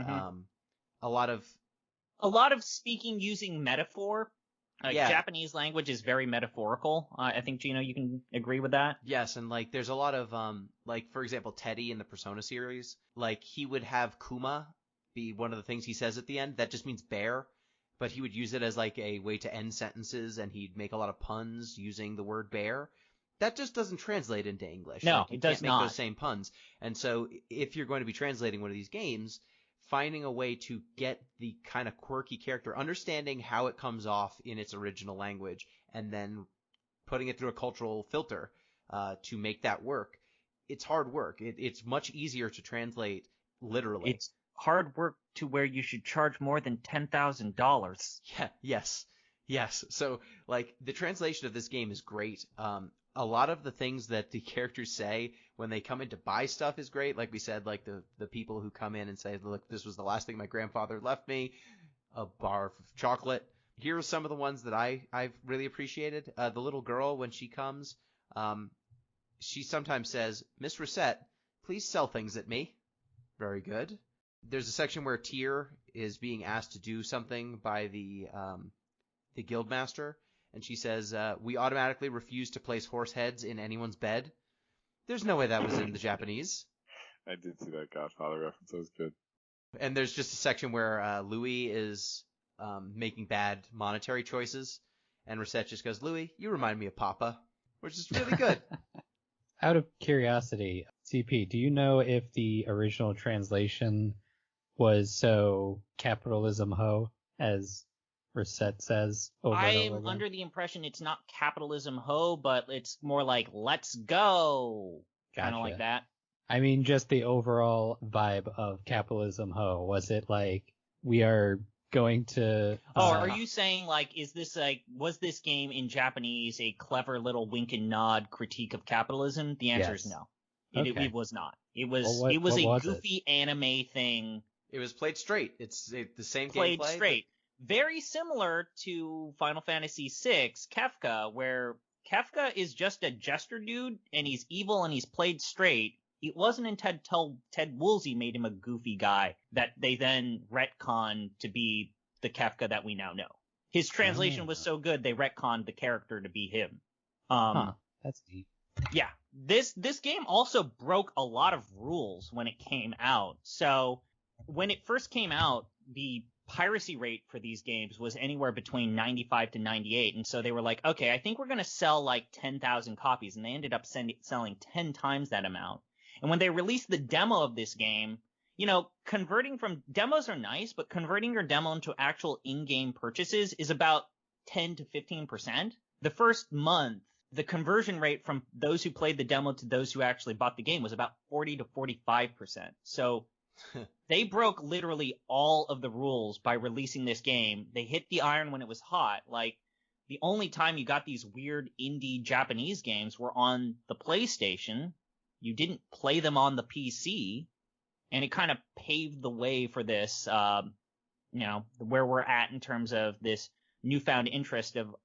a lot of speaking using metaphor. Yeah. Japanese language is very metaphorical. I think, Gino, you can agree with that. Yes, and like there's a lot of like, for example, Teddy in the Persona series, like he would have Kuma be one of the things he says at the end. That just means bear, but he would use it as like a way to end sentences, and he'd make a lot of puns using the word bear. That just doesn't translate into English. No, like, you it does can't make not. those same puns. And so if you're going to be translating one of these games, finding a way to get the kind of quirky character, understanding how it comes off in its original language, and then putting it through a cultural filter to make that work, it's hard work. It's much easier to translate literally. It's hard work to where you should charge more than $10,000. Yeah, yes. So, like, the translation of this game is great. A lot of the things that the characters say when they come in to buy stuff is great. Like we said, like the people who come in and say, look, this was the last thing my grandfather left me, a bar of chocolate. Here are some of the ones that I've really appreciated. The little girl, when she comes, she sometimes says, Miss Recette, please sell things at me. Very good. There's a section where Tyr is being asked to do something by the guildmaster. And she says, we automatically refuse to place horse heads in anyone's bed. There's no way that was in the Japanese. I did see that Godfather reference. That was good. And there's just a section where Louis is making bad monetary choices. And Recette just goes, Louis, you remind me of Papa, which is really good. Out of curiosity, CP, do you know if the original translation was so capitalism ho, as Recette says over and over I'm again? under the impression it's not capitalism ho, but it's more like let's go. Kind of Gotcha. like that. I mean, just the overall vibe of capitalism ho. Was it like, we are going to... Oh, are you saying, like, was this game in Japanese a clever little wink and nod critique of capitalism? The answer is Yes. no. Okay. It was not. It was Well, what a was goofy anime thing It was played straight. It's the same played gameplay. straight. Very similar to Final Fantasy VI, Kefka, where Kefka is just a jester dude, and he's evil and he's played straight. It wasn't until Ted Woolsey made him a goofy guy that they then retconned to be the Kefka that we now know. His translation was so good, they retconned the character to be him. That's neat. Yeah. This game also broke a lot of rules when it came out. So when it first came out, the piracy rate for these games was anywhere between 95 to 98. And so they were like, okay, I think we're going to sell like 10,000 copies. And they ended up selling 10 times that amount. And when they released the demo of this game, converting from demos are nice, but converting your demo into actual in-game purchases is about 10 to 15%. The first month, the conversion rate from those who played the demo to those who actually bought the game was about 40 to 45%. So they broke literally all of the rules by releasing this game. They hit the iron when it was hot. Like, the only time you got these weird indie Japanese games were on the PlayStation. You didn't play them on the PC. And it kind of paved the way for this, where we're at in terms of this newfound interest of,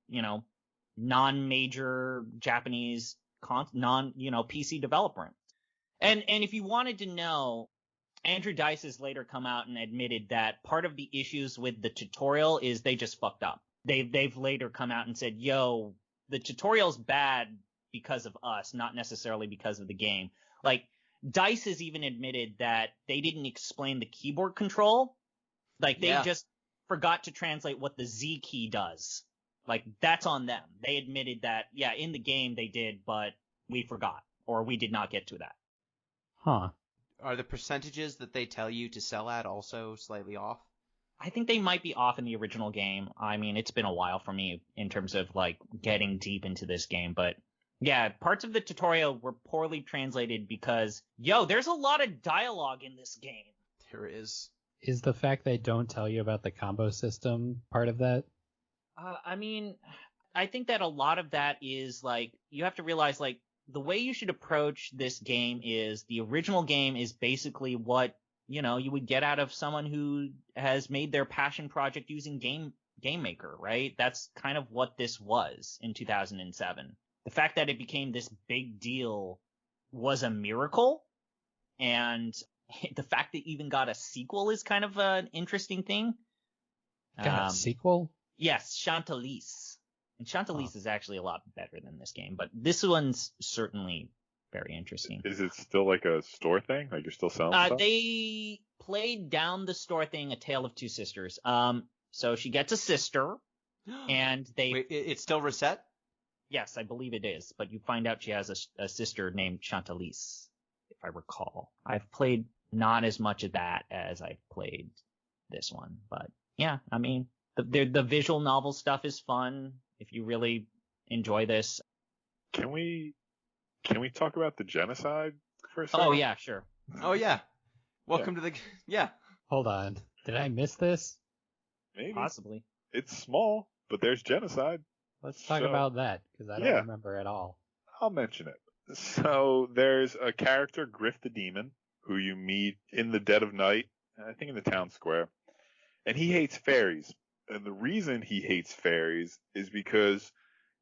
non-major Japanese PC developer. And if you wanted to know, Andrew Dice has later come out and admitted that part of the issues with the tutorial is they just fucked up. They've later come out and said, yo, the tutorial's bad because of us, not necessarily because of the game. Like, Dice has even admitted that they didn't explain the keyboard control. Like, they just forgot to translate what the Z key does. Like, that's on them. They admitted that, yeah, in the game they did, but we forgot, or we did not get to that. Huh. Are the percentages that they tell you to sell at also slightly off? I think they might be off in the original game. I mean, it's been a while for me in terms of, like, getting deep into this game, but yeah, parts of the tutorial were poorly translated because, there's a lot of dialogue in this game. There is. Is the fact they don't tell you about the combo system part of that? I mean, I think that a lot of that is, like, you have to realize, like, the way you should approach this game is the original game is basically what, you would get out of someone who has made their passion project using Game Maker, right? That's kind of what this was in 2007. The fact that it became this big deal was a miracle, and the fact that it even got a sequel is kind of an interesting thing. Got a sequel? Yes, Chantalise. And Chantalise is actually a lot better than this game, but this one's certainly very interesting. Is it still like a store thing? Like you're still selling stuff? They played down the store thing, A Tale of Two Sisters. So she gets a sister, and they... Wait, it's still Recette? Yes, I believe it is, but you find out she has a sister named Chantalise, if I recall. I've played not as much of that as I've played this one, but yeah, I mean, the visual novel stuff is fun if you really enjoy this. Can we talk about the genocide for a second? Oh yeah, sure. Oh yeah. Welcome to the... Yeah. Hold on. Did I miss this? Maybe. Possibly. It's small, but there's genocide. Let's talk about that, because I don't remember at all. I'll mention it. So there's a character, Griff the Demon, who you meet in the dead of night, I think in the town square. And he hates fairies. And the reason he hates fairies is because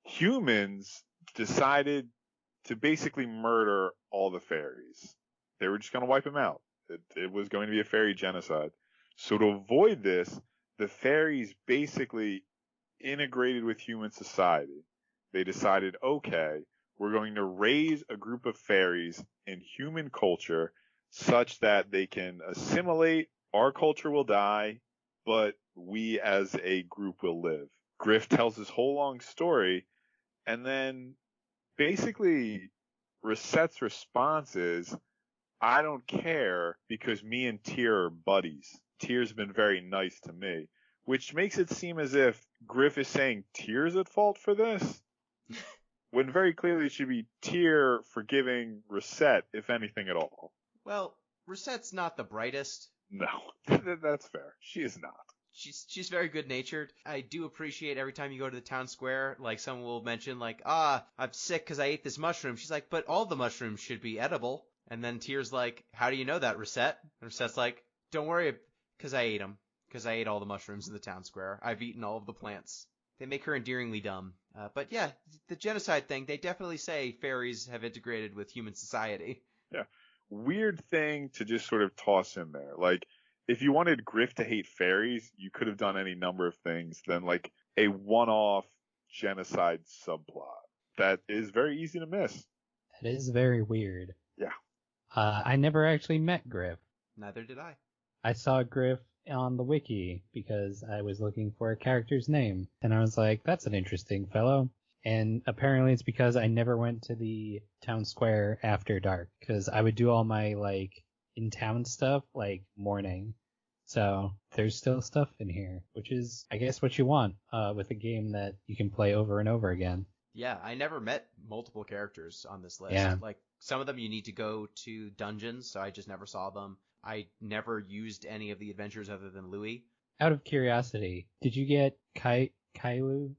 humans decided to basically murder all the fairies. They were just going to wipe them out. It was going to be a fairy genocide. So to avoid this, the fairies basically integrated with human society. They decided, okay, we're going to raise a group of fairies in human culture such that they can assimilate, our culture will die, but we as a group will live. Griff tells this whole long story, and then basically Recette's response is, I don't care because me and Tyr are buddies. Tyr's been very nice to me, which makes it seem as if Griff is saying Tyr's at fault for this, when very clearly it should be Tyr forgiving Recette, if anything at all. Well, Recette's not the brightest. No, that's fair. She is not. She's very good-natured. I do appreciate every time you go to the town square, like someone will mention, like, I'm sick because I ate this mushroom. She's like, but all the mushrooms should be edible. And then Tyr's like, how do you know that, Recette? And Recette's like, don't worry, because I ate them. Because I ate all the mushrooms in the town square. I've eaten all of the plants. They make her endearingly dumb. But yeah, the genocide thing, they definitely say fairies have integrated with human society. Yeah. Weird thing to just sort of toss in there. Like, if you wanted Griff to hate fairies, you could have done any number of things than like a one-off genocide subplot. That is very easy to miss. That is very weird. Yeah. I never actually met Griff. Neither did I. I saw Griff on the wiki because I was looking for a character's name, and I was like, that's an interesting fellow. And apparently it's because I never went to the town square after dark, because I would do all my like in-town stuff like morning. So there's still stuff in here, which is, I guess, what you want with a game that you can play over and over again. Yeah, I never met multiple characters on this list. Yeah. Like, some of them you need to go to dungeons, so I just never saw them. I never used any of the adventures other than Louis. Out of curiosity, did you get Kailu?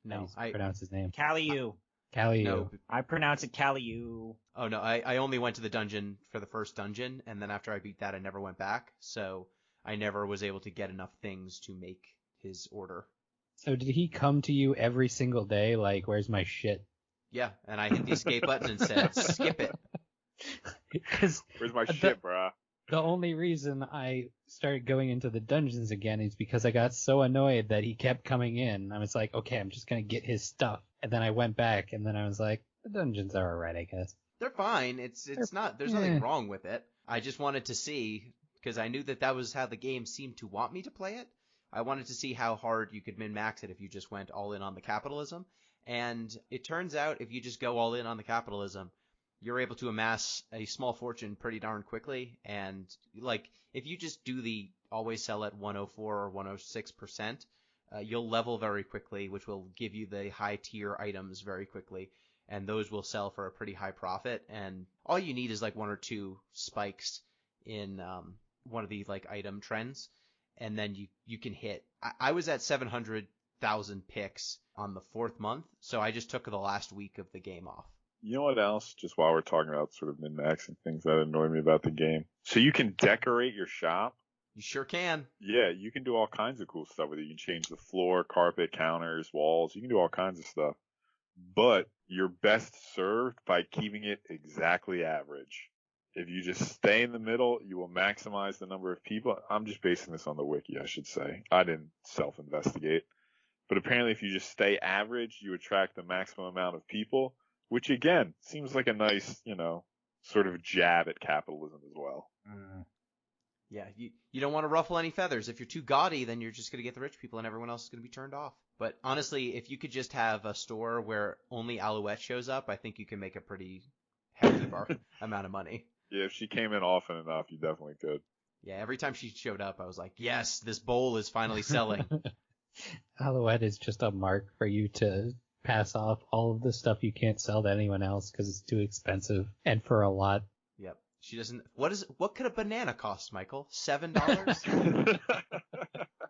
No, I pronounce his name. Kaliu. Kaliu. No. I pronounce it Kaliu. Oh, no, I only went to the dungeon for the first dungeon, and then after I beat that, I never went back, so I never was able to get enough things to make his order. So did he come to you every single day, like, where's my shit? Yeah, and I hit the escape button and said, skip it. Where's my shit, bruh? The only reason I started going into the dungeons again is because I got so annoyed that he kept coming in. I was like, okay, I'm just going to get his stuff. And then I went back, and then I was like, the dungeons are alright, I guess. They're fine. There's nothing wrong with it. I just wanted to see, because I knew that was how the game seemed to want me to play it. I wanted to see how hard you could min-max it if you just went all in on the capitalism. And it turns out if you just go all in on the capitalism, you're able to amass a small fortune pretty darn quickly. And like if you just do the always sell at 104 or 106%, you'll level very quickly, which will give you the high tier items very quickly. And those will sell for a pretty high profit. And all you need is like one or two spikes in one of the like item trends, and then you can hit. I was at 700,000 picks on the 4th month, so I just took the last week of the game off. You know what else? Just while we're talking about sort of min-maxing things that annoy me about the game. So you can decorate your shop. You sure can. Yeah, you can do all kinds of cool stuff with it. You can change the floor, carpet, counters, walls. You can do all kinds of stuff. But you're best served by keeping it exactly average. If you just stay in the middle, you will maximize the number of people. I'm just basing this on the wiki, I should say. I didn't self-investigate. But apparently if you just stay average, you attract the maximum amount of people, which again, seems like a nice, sort of jab at capitalism as well. Yeah, you don't want to ruffle any feathers. If you're too gaudy, then you're just going to get the rich people and everyone else is going to be turned off. But honestly, if you could just have a store where only Alouette shows up, I think you can make a pretty hefty amount of money. Yeah, if she came in often enough, you definitely could. Yeah, every time she showed up, I was like, yes, this bowl is finally selling. Alouette is just a mark for you to pass off all of the stuff you can't sell to anyone else because it's too expensive and for a lot. Yep. She doesn't. What could a banana cost, Michael? $7?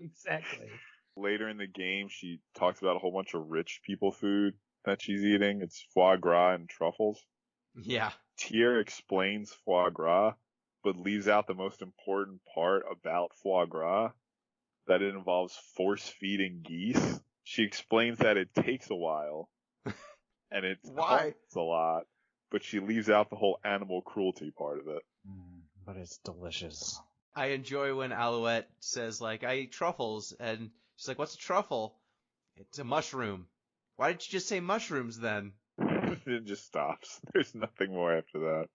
Exactly. Later in the game, she talks about a whole bunch of rich people food that she's eating. It's foie gras and truffles. Yeah. Tyr explains foie gras, but leaves out the most important part about foie gras, that it involves force-feeding geese. She explains that it takes a while, and it costs a lot, but she leaves out the whole animal cruelty part of it. But it's delicious. I enjoy when Alouette says, like, I eat truffles, and she's like, what's a truffle? It's a mushroom. Why didn't you just say mushrooms then? It just stops. There's nothing more after that.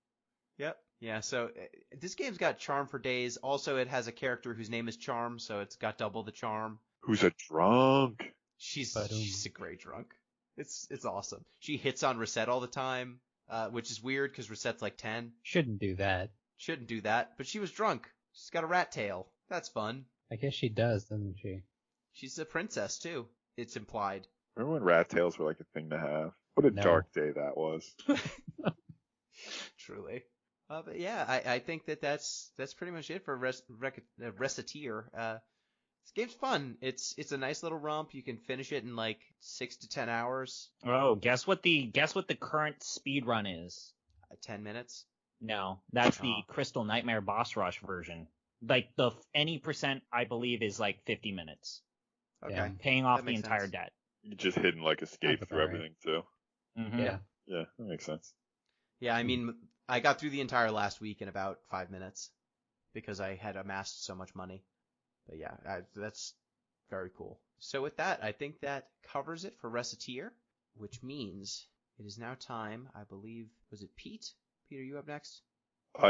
Yep. Yeah, so this game's got charm for days. Also, it has a character whose name is Charm, so it's got double the charm. Who's a drunk? She's a great drunk. It's awesome. She hits on Recette all the time, which is weird because Recette's like 10. Shouldn't do that. Shouldn't do that, but she was drunk. She's got a rat tail. That's fun. I guess she does, doesn't she? She's a princess, too. It's implied. Remember when rat tails were like a thing to have? What a dark day that was. Truly. But yeah, I think that's pretty much it for Recettear. This game's fun. It's a nice little romp. You can finish it in like 6 to 10 hours. Oh, guess what the current speed run is? 10 minutes? No, that's the Crystal Nightmare Boss Rush version. Like any percent, I believe, is like 50 minutes. Okay. Yeah. Paying off the entire debt. You just hidden like escape through everything too. Mm-hmm. Yeah. Yeah, that makes sense. Yeah, I mean, I got through the entire last week in about 5 minutes because I had amassed so much money. But yeah, that's very cool. So with that, I think that covers it for Recettear, which means it is now time, I believe, was it Pete? Pete, are you up next?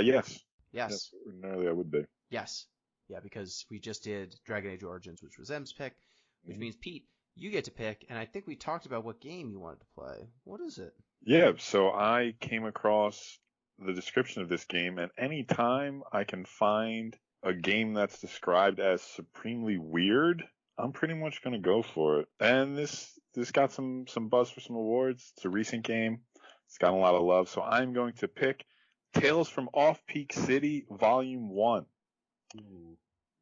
Yes. Yes. Ordinarily I would be. Yes. Yeah, because we just did Dragon Age Origins, which was M's pick, which means, Pete, you get to pick, and I think we talked about what game you wanted to play. What is it? Yeah, so I came across the description of this game, and any time I can find a game that's described as supremely weird, I'm pretty much going to go for it. And this got some buzz for some awards. It's a recent game. It's gotten a lot of love, so I'm going to pick Tales from Off-Peak City Volume 1. Ooh.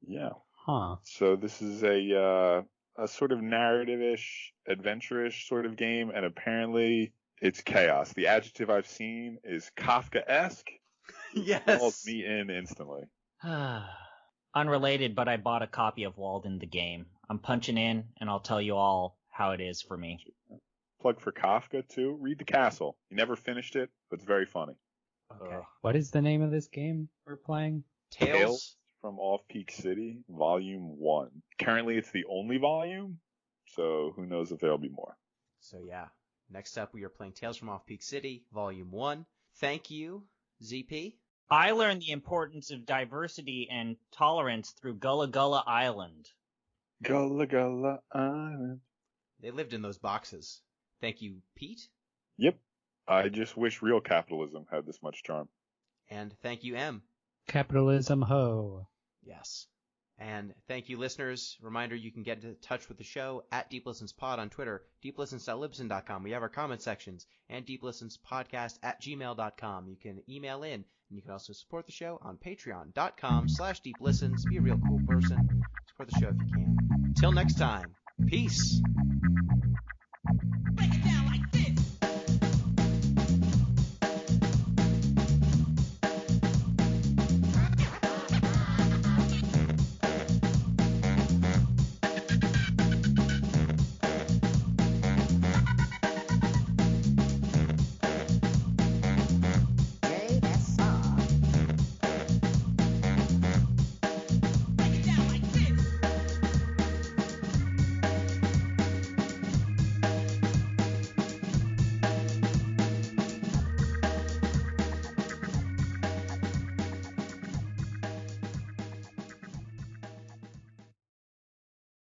Yeah. Huh. So this is a sort of narrative-ish, adventure-ish sort of game, and apparently it's chaos. The adjective I've seen is Kafka-esque. Yes. Calls me in instantly. Unrelated, but I bought a copy of Walden the game. I'm punching in, and I'll tell you all how it is for me. Plug for Kafka, too. Read The Castle. You never finished it, but it's very funny. Okay. What is the name of this game we're playing? Tales from Off-Peak City, Volume 1. Currently, it's the only volume, so who knows if there'll be more. So yeah, next up we are playing Tales from Off-Peak City, Volume 1. Thank you, ZP. I learned the importance of diversity and tolerance through Gullah Gullah Island. Gullah Gullah Island. They lived in those boxes. Thank you, Pete. Yep. I just wish real capitalism had this much charm. And thank you, M. Capitalism ho. Yes. And thank you, listeners. Reminder, you can get in touch with the show at DeepListensPod on Twitter, deeplistens.libsyn.com. We have our comment sections, and deeplistenspodcast@gmail.com. You can email in, and you can also support the show on patreon.com/deeplistens. Be a real cool person. Support the show if you can. Till next time, peace.